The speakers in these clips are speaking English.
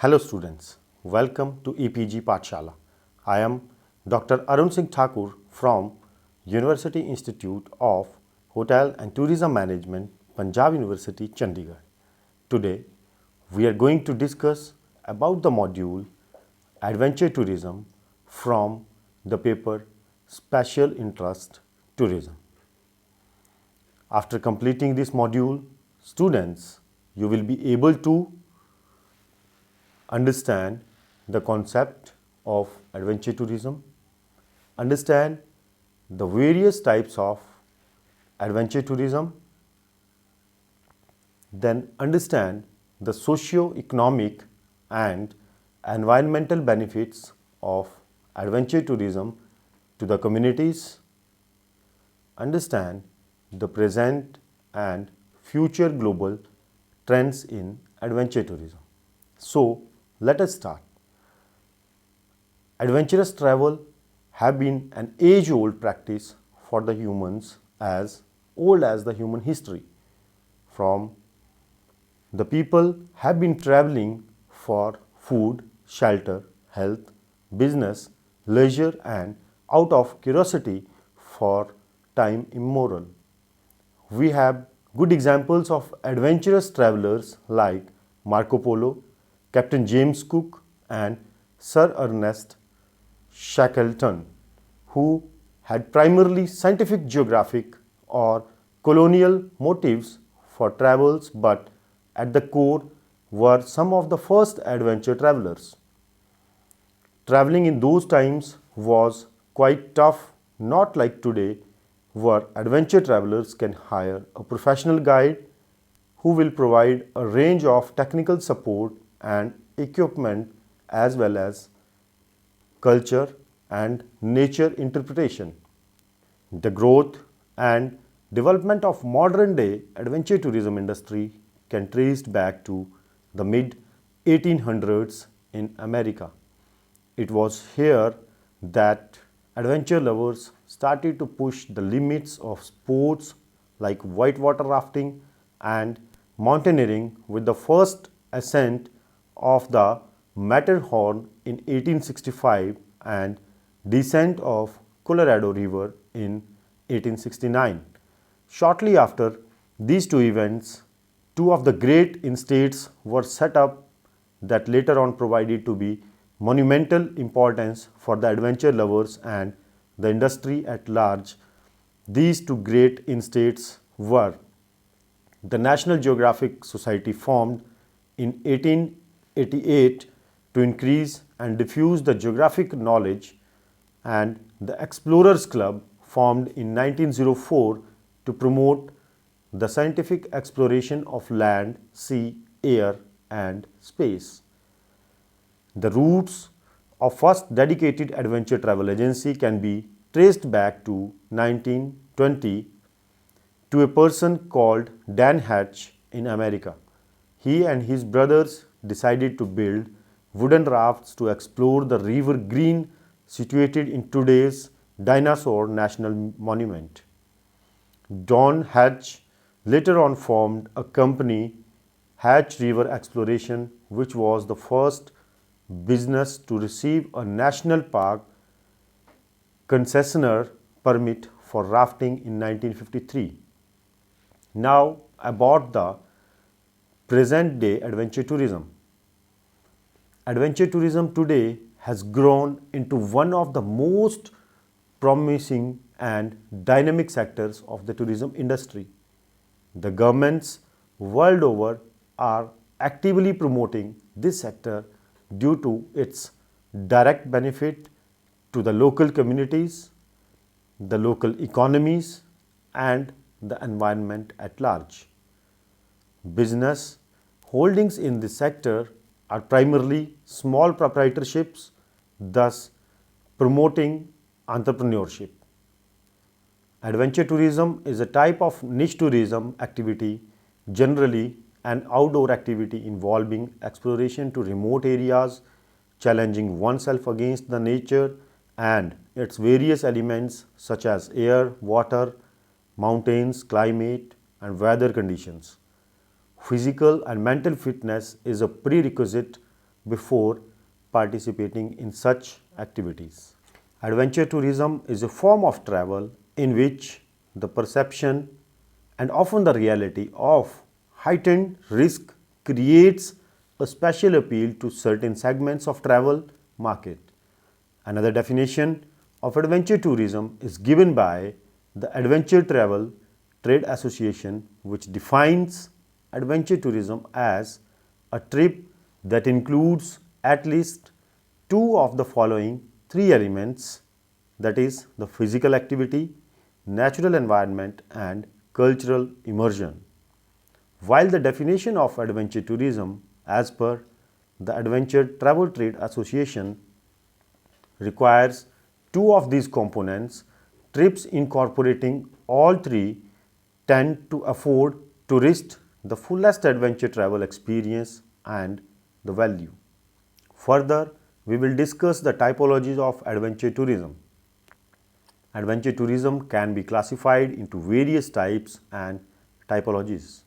Hello students, welcome to EPG Pathshala. I am Dr. Arun Singh Thakur from University Institute of Hotel and Tourism Management, Punjab University, Chandigarh. Today, we are going to discuss about the module Adventure Tourism from the paper Special Interest Tourism. After completing this module, students, you will be able to understand the concept of adventure tourism, understand the various types of adventure tourism, then understand the socio-economic and environmental benefits of adventure tourism to the communities, understand the present and future global trends in adventure tourism. So, let us start. Adventurous travel have been an age-old practice for the humans as old as the human history. From the people have been traveling for food, shelter, health, business, leisure and out of curiosity for time immemorial. We have good examples of adventurous travelers like Marco Polo, Captain James Cook and Sir Ernest Shackleton, who had primarily scientific, geographic or colonial motives for travels, but at the core were some of the first adventure travelers. Traveling in those times was quite tough, not like today, where adventure travelers can hire a professional guide who will provide a range of technical support and equipment as well as culture and nature interpretation. The growth and development of modern day adventure tourism industry can trace back to the mid 1800s in America. It was here that adventure lovers started to push the limits of sports like whitewater rafting and mountaineering with the first ascent of the Matterhorn in 1865 and descent of Colorado River in 1869. Shortly after these two events, two of the great estates were set up that later on provided to be monumental importance for the adventure lovers and the industry at large. These two great estates were the National Geographic Society, formed in 1888 to increase and diffuse the geographic knowledge, and the Explorers Club, formed in 1904 to promote the scientific exploration of land, sea, air and space. The roots of first dedicated adventure travel agency can be traced back to 1920 to a person called Dan Hatch in America. He and his brothers decided to build wooden rafts to explore the River Green situated in today's Dinosaur National Monument. Don Hatch later on formed a company, Hatch River Exploration, which was the first business to receive a national park concessionaire permit for rafting in 1953. Now about the present day adventure tourism. Adventure tourism today has grown into one of the most promising and dynamic sectors of the tourism industry. The governments world over are actively promoting this sector due to its direct benefit to the local communities, the local economies and the environment at large. Business holdings in this sector are primarily small proprietorships, thus promoting entrepreneurship. Adventure tourism is a type of niche tourism activity, generally an outdoor activity involving exploration to remote areas, challenging oneself against the nature and its various elements such as air, water, mountains, climate and weather conditions. Physical and mental fitness is a prerequisite before participating in such activities. Adventure tourism is a form of travel in which the perception and often the reality of heightened risk creates a special appeal to certain segments of travel market. Another definition of adventure tourism is given by the Adventure Travel Trade Association, which defines adventure tourism as a trip that includes at least two of the following three elements, that is the physical activity, natural environment and cultural immersion. While the definition of adventure tourism as per the Adventure Travel Trade Association requires two of these components, trips incorporating all three tend to afford tourists the fullest adventure travel experience and the value. Further, we will discuss the typologies of adventure tourism. Adventure tourism can be classified into various types and typologies.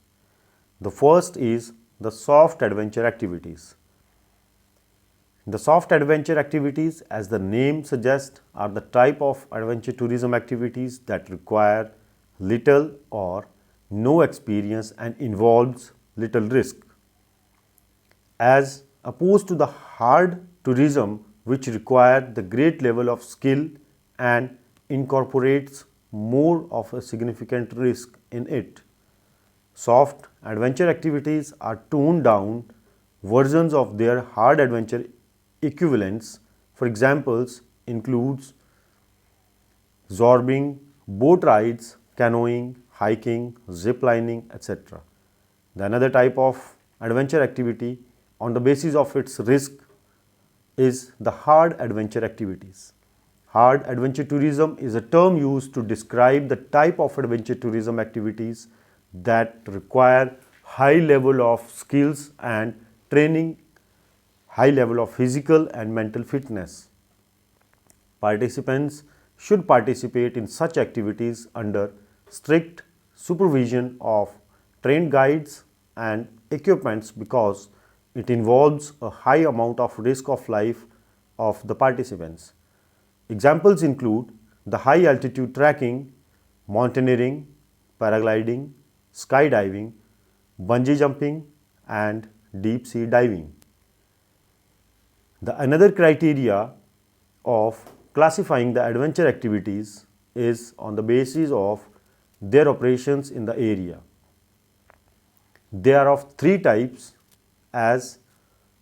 The first is the soft adventure activities. The soft adventure activities, as the name suggests, are the type of adventure tourism activities that require little or no experience and involves little risk, as opposed to the hard tourism, which require the great level of skill and incorporates more of a significant risk in it. Soft adventure activities are toned down versions of their hard adventure equivalents. For examples includes zorbing, boat rides, canoeing, hiking, zip lining, etc. The another type of adventure activity on the basis of its risk is the hard adventure activities. Hard adventure tourism is a term used to describe the type of adventure tourism activities that require high level of skills and training, high level of physical and mental fitness. Participants should participate in such activities under strict supervision of trained guides and equipments because it involves a high amount of risk of life of the participants. Examples include the high altitude trekking, mountaineering, paragliding, skydiving, bungee jumping and deep sea diving. The another criteria of classifying the adventure activities is on the basis of their operations in the area. They are of three types, as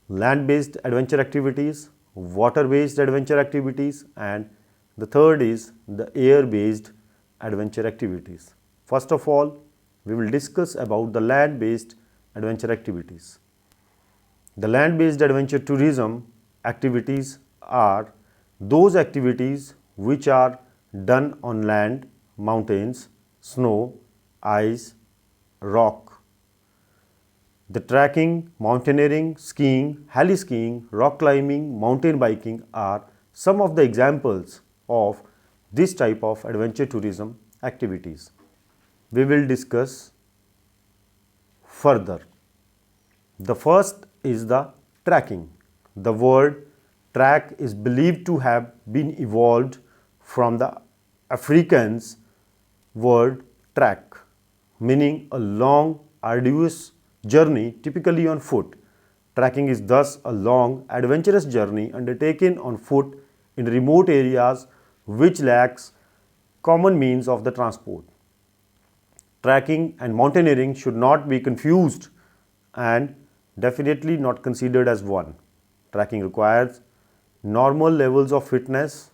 land-based adventure activities, water-based adventure activities and the third is the air-based adventure activities. First of all, we will discuss about the land-based adventure activities. The land-based adventure tourism activities are those activities which are done on land, mountains, snow, ice, rock. The trekking, mountaineering, skiing, heli skiing, rock climbing, mountain biking are some of the examples of this type of adventure tourism activities. We will discuss further. The first is the trekking. The word trek is believed to have been evolved from the Afrikaans word trek, meaning a long, arduous journey typically on foot. Trekking is thus a long, adventurous journey undertaken on foot in remote areas which lacks common means of the transport. Trekking and mountaineering should not be confused and definitely not considered as one. Trekking requires normal levels of fitness,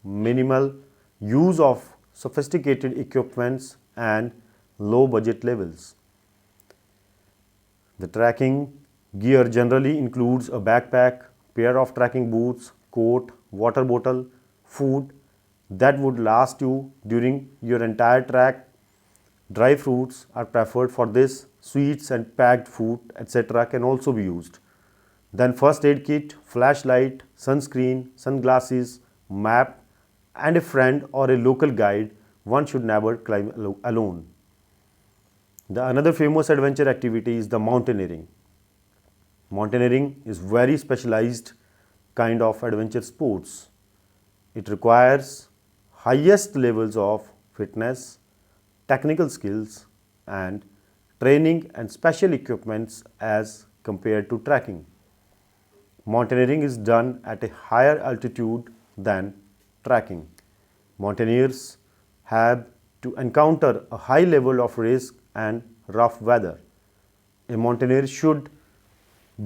minimal use of sophisticated equipments and low budget levels. The trekking gear generally includes a backpack, pair of trekking boots, coat, water bottle, food that would last you during your entire trek. Dry fruits are preferred for this, sweets and packed food, etc. can also be used. Then first aid kit, flashlight, sunscreen, sunglasses, map and a friend or a local guide. One should never climb alone. The another famous adventure activity is the mountaineering. Mountaineering is very specialized kind of adventure sports. It requires highest levels of fitness, technical skills and training and special equipments as compared to trekking. Mountaineering is done at a higher altitude than trekking. Mountaineers have to encounter a high level of risk and rough weather. A mountaineer should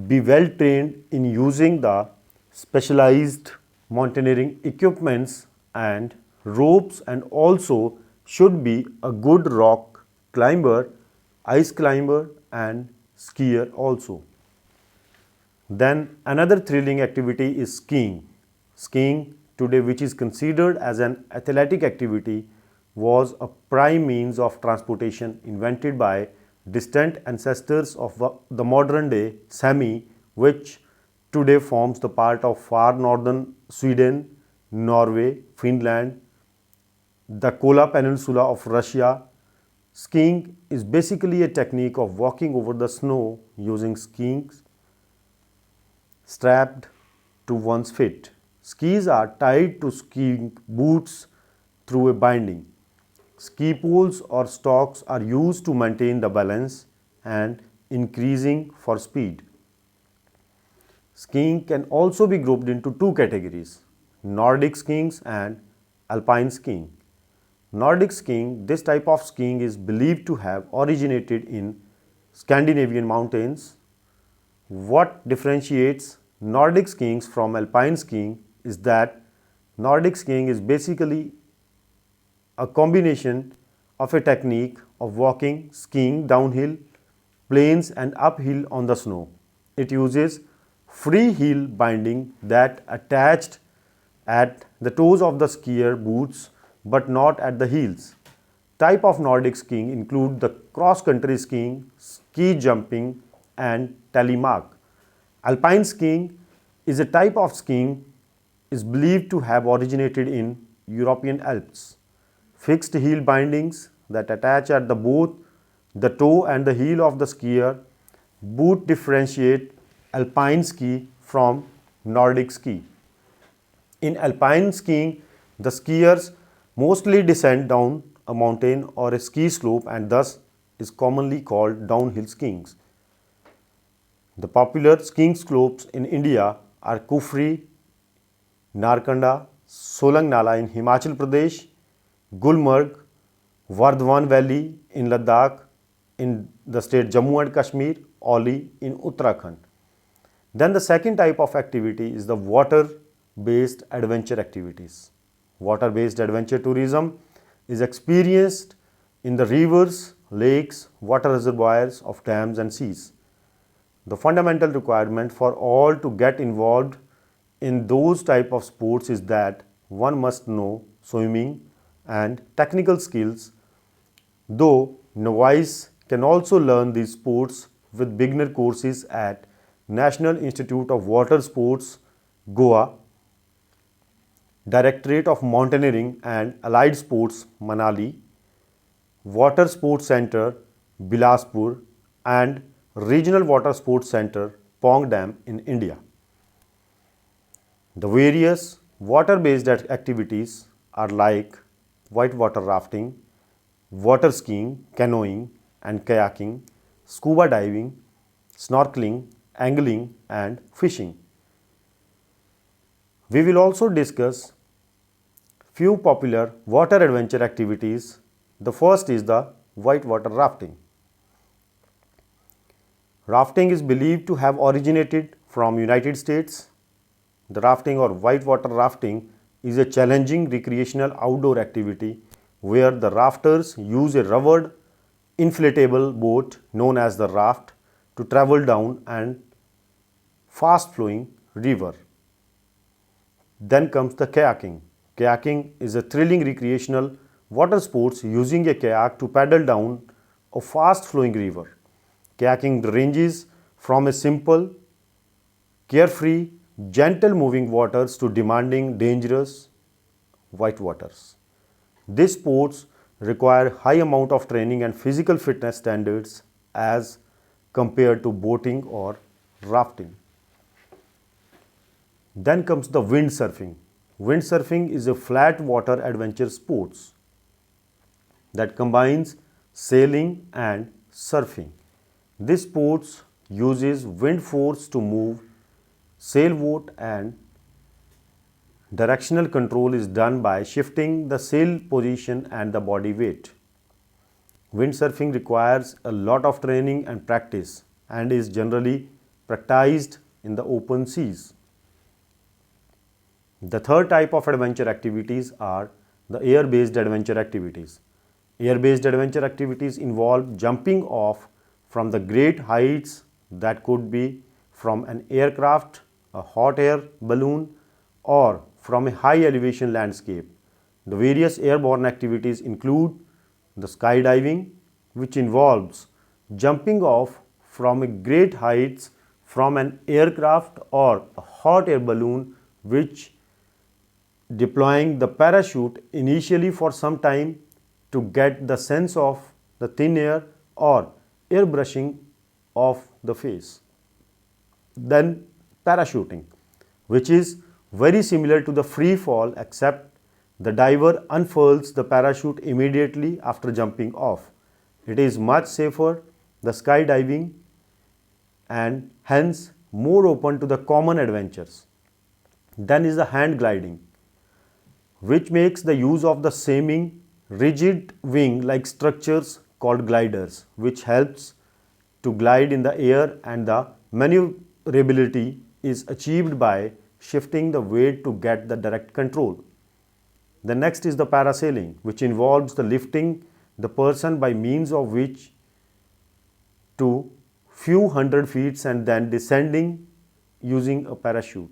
be well trained in using the specialized mountaineering equipments and ropes, and also should be a good rock climber, ice climber and skier also. Then another thrilling activity is skiing. Skiing today, which is considered as an athletic activity, was a prime means of transportation invented by distant ancestors of the modern day Sami, which today forms the part of far northern Sweden, Norway, Finland, the Kola Peninsula of Russia. Skiing is basically a technique of walking over the snow using skiing strapped to one's feet. Skis are tied to skiing boots through a binding. Ski poles or stalks are used to maintain the balance and increasing for speed. Skiing can also be grouped into two categories: Nordic skiing and alpine skiing. Nordic skiing, this type of skiing is believed to have originated in Scandinavian mountains. What differentiates Nordic skiing from alpine skiing is that Nordic skiing is basically a combination of a technique of walking, skiing downhill, plains and uphill on the snow. It uses free heel binding that attached at the toes of the skier boots but not at the heels. Type of Nordic skiing include the cross-country skiing, ski jumping and telemark. Alpine skiing is a type of skiing is believed to have originated in European Alps. Fixed heel bindings that attach at the both the toe and the heel of the skier boot differentiate alpine ski from Nordic ski. In alpine skiing, the skiers mostly descend down a mountain or a ski slope and thus is commonly called downhill skiing. The popular skiing slopes in India are Kufri, Narkanda, Solang Nala in Himachal Pradesh, Gulmarg, Vardhwan Valley in Ladakh, in the state Jammu and Kashmir, Oli in Uttarakhand. Then the second type of activity is the water-based adventure activities. Water-based adventure tourism is experienced in the rivers, lakes, water reservoirs of dams and seas. The fundamental requirement for all to get involved in those type of sports is that one must know swimming and technical skills, though novice can also learn these sports with beginner courses at National Institute of Water Sports, Goa, Directorate of Mountaineering and Allied Sports, Manali, Water Sports Center, Bilaspur and Regional Water Sports Center, Pongdam in India. The various water-based activities are like whitewater rafting, water skiing, canoeing and kayaking, scuba diving, snorkeling, angling and fishing. We will also discuss few popular water adventure activities. The first is the whitewater rafting. Rafting is believed to have originated from United States. The rafting or whitewater rafting is a challenging recreational outdoor activity where the rafters use a rubbered inflatable boat known as the raft to travel down an fast flowing river. Then comes the kayaking. Kayaking is a thrilling recreational water sports using a kayak to paddle down a fast flowing river. Kayaking ranges from a simple, carefree, gentle moving waters to demanding, dangerous whitewaters. These sports require high amount of training and physical fitness standards as compared to boating or rafting. Then comes the windsurfing. Windsurfing is a flat water adventure sports that combines sailing and surfing. This sports uses wind force to move sailboat, and directional control is done by shifting the sail position and the body weight. Windsurfing requires a lot of training and practice and is generally practiced in the open seas. The third type of adventure activities are the air-based adventure activities. Air-based adventure activities involve jumping off from the great heights that could be from an aircraft, a hot air balloon, or from a high elevation landscape. The various airborne activities include the skydiving, which involves jumping off from a great heights from an aircraft or a hot air balloon, which deploying the parachute initially for some time to get the sense of the thin air or airbrushing of the face. Then parachuting, which is very similar to the free fall, except the diver unfurls the parachute immediately after jumping off. It is much safer than skydiving and hence more open to the common adventures. Then is the hand gliding, which makes the use of the seeming rigid wing like structures called gliders, which helps to glide in the air, and the maneuverability is achieved by shifting the weight to get the direct control. The next is the parasailing, which involves the lifting the person by means of which to few hundred feet and then descending using a parachute.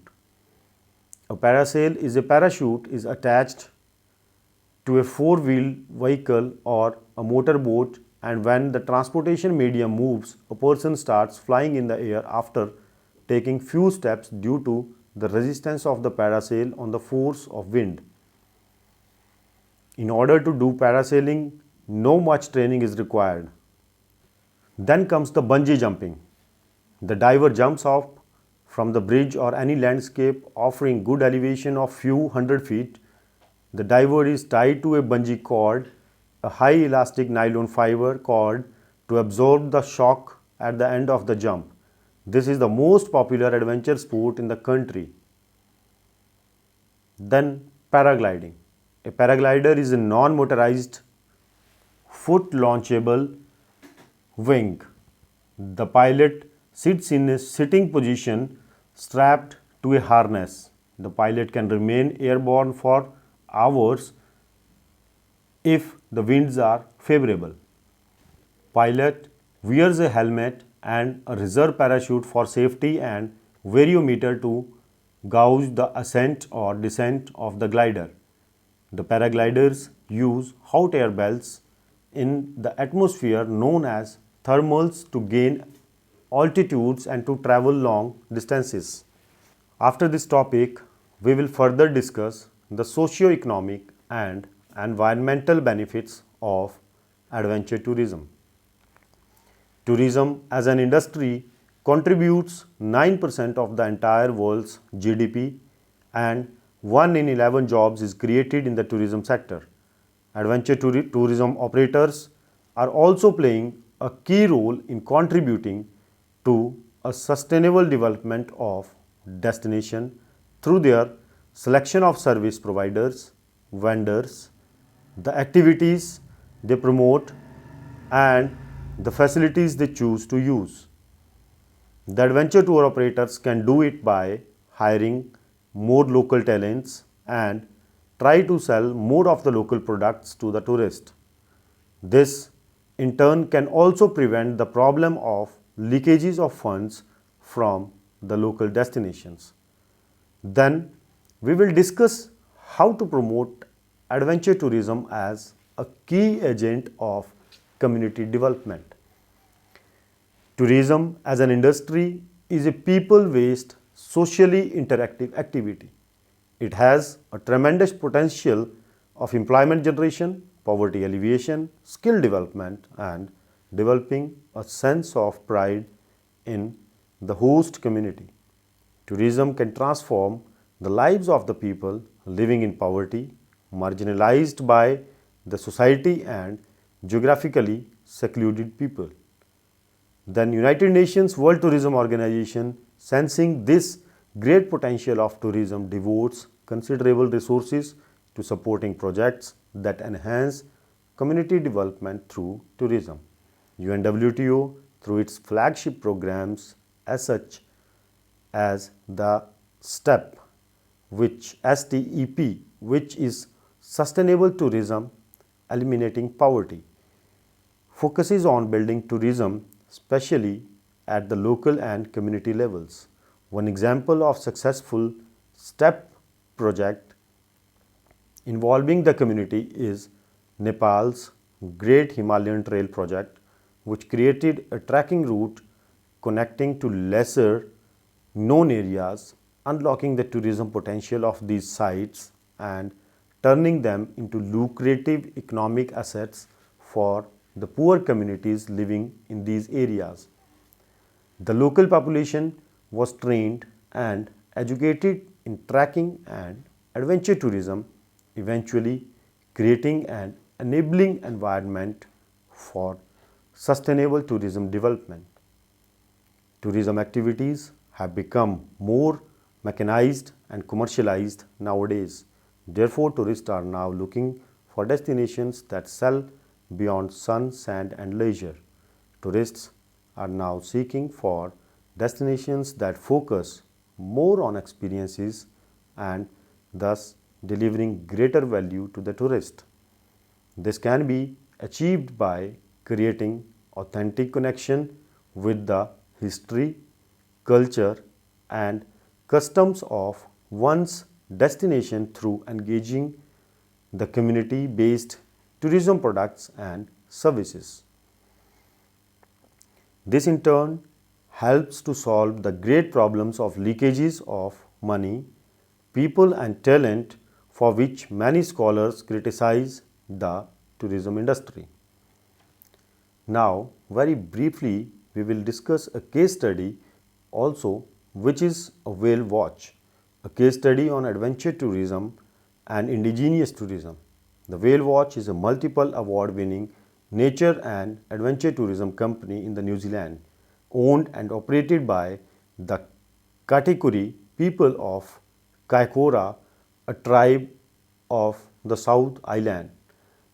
A parasail is a parachute is attached to a four-wheeled vehicle or a motorboat, and when the transportation medium moves, a person starts flying in the air after taking few steps due to the resistance of the parasail on the force of wind. In order to do parasailing, no much training is required. Then comes the bungee jumping. The diver jumps off from the bridge or any landscape offering good elevation of few hundred feet. The diver is tied to a bungee cord, a high elastic nylon fiber cord, to absorb the shock at the end of the jump. This is the most popular adventure sport in the country. Then paragliding. A paraglider is a non-motorized foot launchable wing. The pilot sits in a sitting position strapped to a harness. The pilot can remain airborne for hours if the winds are favorable. Pilot wears a helmet and a reserve parachute for safety and variometer to gauge the ascent or descent of the glider. The paragliders use hot air belts in the atmosphere known as thermals to gain altitudes and to travel long distances. After this topic, we will further discuss the socio-economic and environmental benefits of adventure tourism. Tourism as an industry contributes 9% of the entire world's GDP, and 1 in 11 jobs is created in the tourism sector. Adventure tourism operators are also playing a key role in contributing to a sustainable development of destination through their selection of service providers, vendors, the activities they promote, and the facilities they choose to use. The adventure tour operators can do it by hiring more local talents and try to sell more of the local products to the tourist. This in turn can also prevent the problem of leakages of funds from the local destinations. Then we will discuss how to promote adventure tourism as a key agent of community development. Tourism as an industry is a people-based, socially interactive activity. It has a tremendous potential of employment generation, poverty alleviation, skill development, and developing a sense of pride in the host community. Tourism can transform the lives of the people living in poverty, marginalized by the society, and geographically secluded people. Then United Nations World Tourism Organization, sensing this great potential of tourism, devotes considerable resources to supporting projects that enhance community development through tourism. UNWTO, through its flagship programs as such as the STEP, which is Sustainable Tourism Eliminating Poverty, focuses on building tourism, especially at the local and community levels. One example of successful STEP project involving the community is Nepal's Great Himalayan Trail project, which created a trekking route connecting to lesser known areas, unlocking the tourism potential of these sites and turning them into lucrative economic assets for the poor communities living in these areas. The local population was trained and educated in trekking and adventure tourism, eventually creating an enabling environment for sustainable tourism development. Tourism activities have become more mechanized and commercialized nowadays. Therefore, tourists are now looking for destinations that sell beyond sun, sand, and leisure. Tourists are now seeking for destinations that focus more on experiences and thus delivering greater value to the tourist. This can be achieved by creating authentic connection with the history, culture, and customs of one's destination through engaging the community-based tourism products and services. This in turn helps to solve the great problems of leakages of money, people, and talent, for which many scholars criticize the tourism industry. Now, very briefly, we will discuss a case study also, which is a whale watch, a case study on adventure tourism and indigenous tourism. The Whale Watch is a multiple award-winning nature and adventure tourism company in the New Zealand, owned and operated by the Katikuri people of Kaikoura, a tribe of the South Island.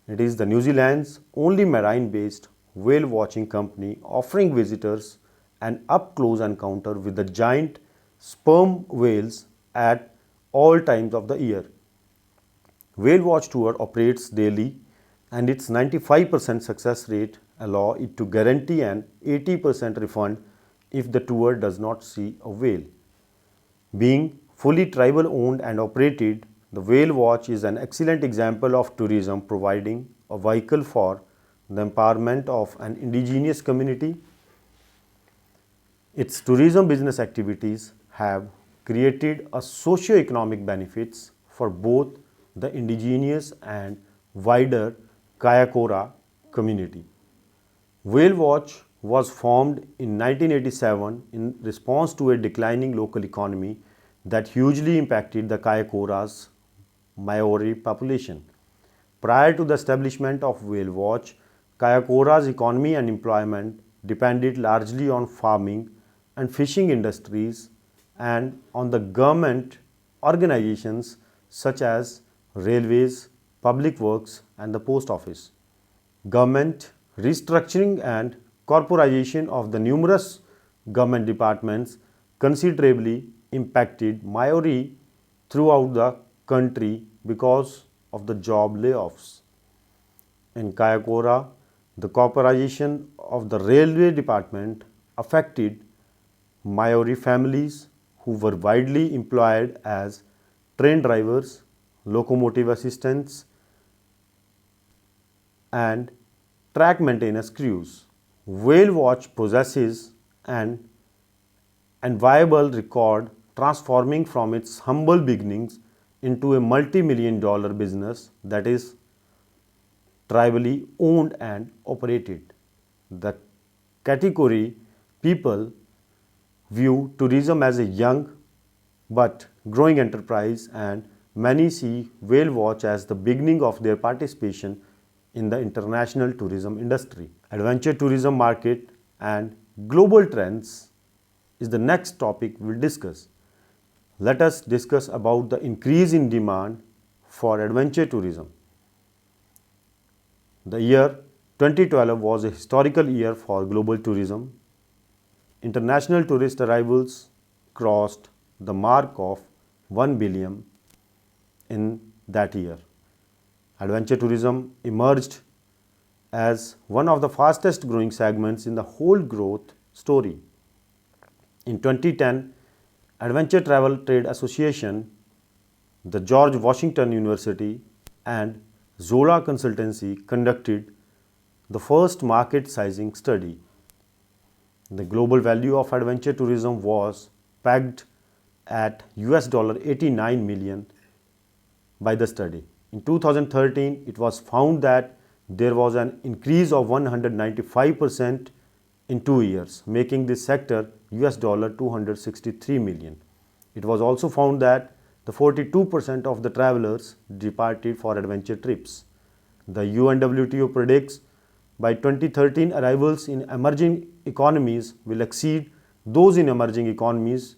It is the New Zealand's only marine-based whale watching company, offering visitors an up-close encounter with the giant sperm whales at all times of the year. Whale Watch Tour operates daily, and its 95% success rate allows it to guarantee an 80% refund if the tour does not see a whale. Being fully tribal owned and operated, the Whale Watch is an excellent example of tourism, providing a vehicle for the empowerment of an indigenous community. Its tourism business activities have created a socio-economic benefits for both the indigenous and wider Kaikoura community. Whale Watch was formed in 1987 in response to a declining local economy that hugely impacted the Kaikoura's Maori population. Prior to the establishment of Whale Watch, Kaikoura's economy and employment depended largely on farming and fishing industries and on the government organizations such as railways, public works, and the post office. Government restructuring and corporatization of the numerous government departments considerably impacted Maori throughout the country because of the job layoffs. In Kaikoura, the corporatization of the railway department affected Maori families who were widely employed as train drivers, locomotive assistants, and track maintenance crews. Whale Watch possesses an enviable record, transforming from its humble beginnings into a multi-million-dollar business that is tribally owned and operated. The Katikuri people view tourism as a young but growing enterprise, and many see whale watch as the beginning of their participation in the international tourism industry. Adventure tourism market and global trends is the next topic we'll discuss. Let us discuss about the increase in demand for adventure tourism. The year 2012 was a historical year for global tourism. International tourist arrivals crossed the mark of 1 billion in that year. Adventure tourism emerged as one of the fastest growing segments in the whole growth story. In 2010, Adventure Travel Trade Association, the George Washington University, and Zola Consultancy conducted the first market sizing study. The global value of adventure tourism was pegged at $89 million by the study. In 2013, it was found that there was an increase of 195% in 2 years, making this sector $263 million. It was also found that the 42% of the travelers departed for adventure trips. The UNWTO predicts by 2013 arrivals in emerging economies will exceed those in emerging economies,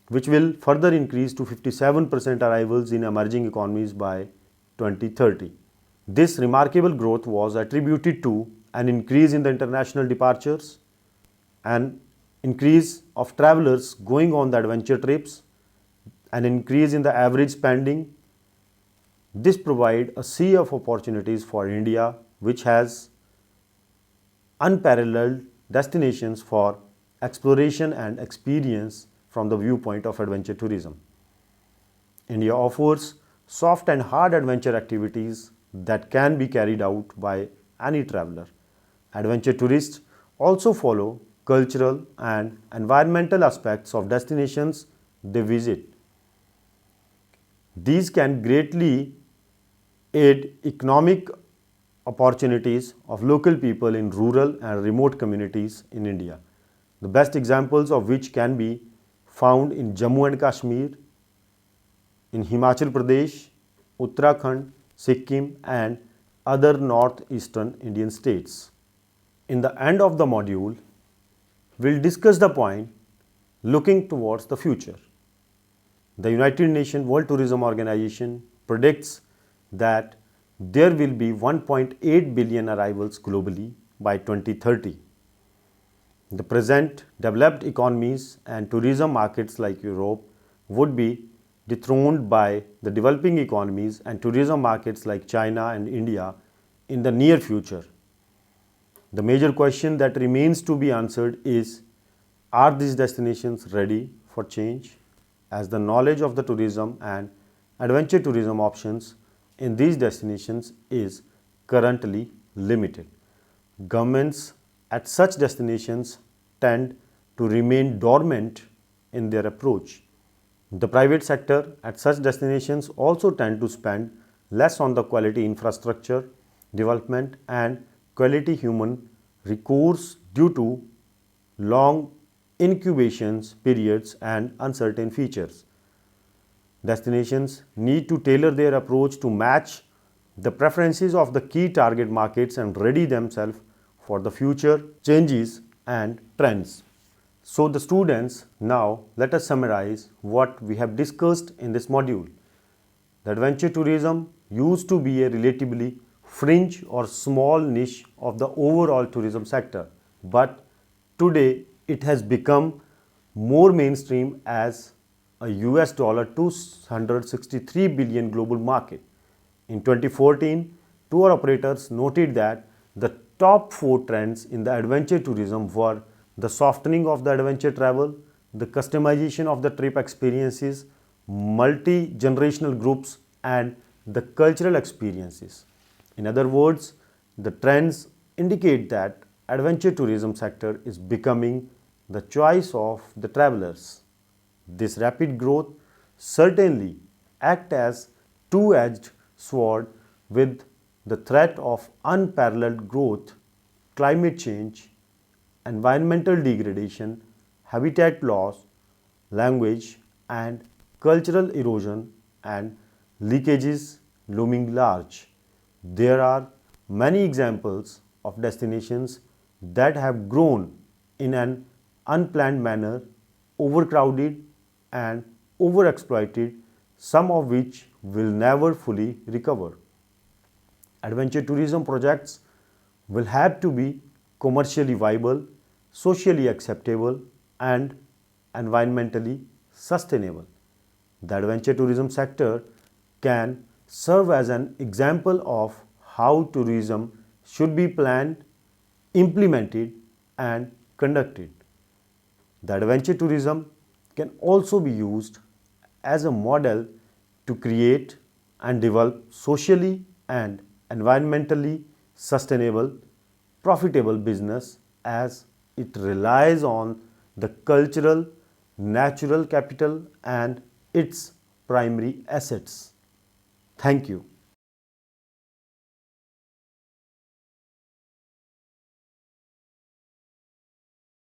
which will further increase to 57% arrivals in emerging economies by 2030. This remarkable growth was attributed to an increase in the international departures, an increase of travelers going on the adventure trips, an increase in the average spending. This provides a sea of opportunities for India, which has unparalleled destinations for exploration and experience from the viewpoint of adventure tourism. India offers soft and hard adventure activities that can be carried out by any traveler. Adventure tourists also follow cultural and environmental aspects of destinations they visit. These can greatly aid economic opportunities of local people in rural and remote communities in India, the best examples of which can be found in Jammu and Kashmir, in Himachal Pradesh, Uttarakhand, Sikkim, and other northeastern Indian states. In the end of the module, we'll discuss the point looking towards the future. The United Nations World Tourism Organization predicts that there will be 1.8 billion arrivals globally by 2030. The present developed economies and tourism markets like Europe would be dethroned by the developing economies and tourism markets like China and India in the near future. The major question that remains to be answered is, are these destinations ready for change? As the knowledge of the tourism and adventure tourism options in these destinations is currently limited. Governments at such destinations tend to remain dormant in their approach. The private sector at such destinations also tend to spend less on the quality infrastructure development and quality human resource due to long incubations periods and uncertain features. Destinations need to tailor their approach to match the preferences of the key target markets and ready themselves for the future changes and trends. So the students, now let us summarize what we have discussed in this module. The adventure tourism used to be a relatively fringe or small niche of the overall tourism sector, but today it has become more mainstream as a $263 billion global market. In 2014, tour operators noted that the top 4 trends in the adventure tourism were the softening of the adventure travel, the customization of the trip experiences, multi-generational groups, and the cultural experiences. In other words, the trends indicate that adventure tourism sector is becoming the choice of the travelers. This rapid growth certainly acts as two-edged sword with the threat of unparalleled growth, climate change, environmental degradation habitat loss, language and cultural erosion and leakages looming large. There are many examples of destinations that have grown in an unplanned manner, overcrowded and overexploited, some of which will never fully recover. Adventure tourism projects will have to be commercially viable, socially acceptable, and environmentally sustainable. The adventure tourism sector can serve as an example of how tourism should be planned, implemented, and conducted. The adventure tourism can also be used as a model to create and develop socially and environmentally sustainable, profitable business as it relies on the cultural, natural capital and its primary assets. Thank you.